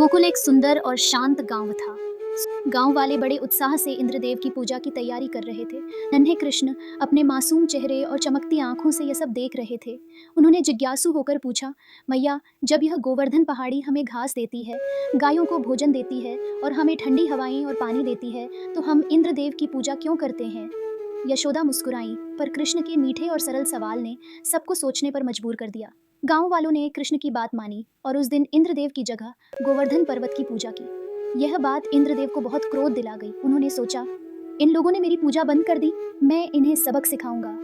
गोकुल एक सुंदर और शांत गांव था। गांव वाले बड़े उत्साह से इंद्रदेव की पूजा की तैयारी कर रहे थे। नन्हे कृष्ण अपने मासूम चेहरे और चमकती आंखों से यह सब देख रहे थे। उन्होंने जिज्ञासु होकर पूछा, मैया, जब यह गोवर्धन पहाड़ी हमें घास देती है, गायों को भोजन देती है और हमें ठंडी हवाएं और पानी देती है, तो हम इंद्रदेव की पूजा क्यों करते हैं? यशोदा मुस्कुराई, पर कृष्ण के मीठे और सरल सवाल ने सबको सोचने पर मजबूर कर दिया। गांव वालों ने कृष्ण की बात मानी और उस दिन इंद्रदेव की जगह गोवर्धन पर्वत की पूजा की। यह बात इंद्रदेव को बहुत क्रोध दिला गई। उन्होंने सोचा, इन लोगों ने मेरी पूजा बंद कर दी, मैं इन्हें सबक सिखाऊंगा।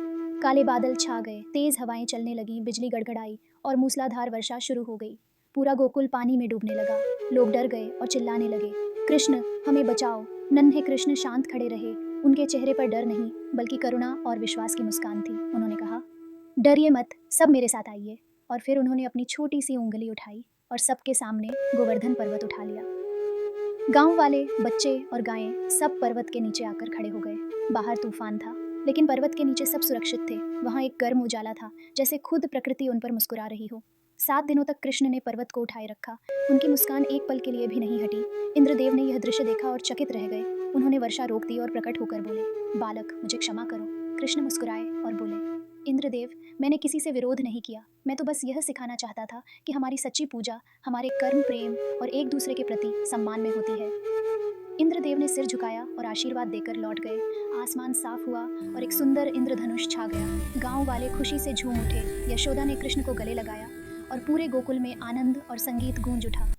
काले बादल छा गए, तेज हवाएं चलने लगीं, बिजली गड़गड़ाई और मूसलाधार वर्षा शुरू हो गई। पूरा गोकुल पानी में डूबने लगा। लोग डर गए और चिल्लाने लगे, कृष्ण, हमें बचाओ। नन्हे कृष्ण शांत खड़े रहे। उनके चेहरे पर डर नहीं, बल्कि करुणा और विश्वास की मुस्कान थी। उन्होंने कहा, डरिए मत, सब मेरे साथ आइए। और फिर उन्होंने अपनी छोटी सी उंगली उठाई और सबके सामने गोवर्धन पर्वत उठा लिया। गांव वाले, बच्चे और गायें सब पर्वत के नीचे आकर खड़े हो गए। बाहर तूफान था, लेकिन पर्वत के नीचे सब सुरक्षित थे। वहां एक गर्म उजाला था, जैसे खुद प्रकृति उन पर मुस्कुरा रही हो। 7 दिनों तक कृष्ण ने पर्वत को उठाए रखा। उनकी मुस्कान एक पल के लिए भी नहीं हटी। इंद्रदेव ने यह दृश्य देखा और चकित रह गए। उन्होंने वर्षा रोक दी और प्रकट होकर बोले, बालक, मुझे क्षमा करो। कृष्ण मुस्कुराए और बोले, इंद्रदेव, मैंने किसी से विरोध नहीं किया। मैं तो बस यह सिखाना चाहता था कि हमारी सच्ची पूजा हमारे कर्म, प्रेम और एक दूसरे के प्रति सम्मान में होती है। इंद्रदेव ने सिर झुकाया और आशीर्वाद देकर लौट गए। आसमान साफ हुआ और एक सुंदर इंद्रधनुष छा गया। गांव वाले खुशी से झूम उठे। यशोदा ने कृष्ण को गले लगाया और पूरे गोकुल में आनंद और संगीत गूंज उठा।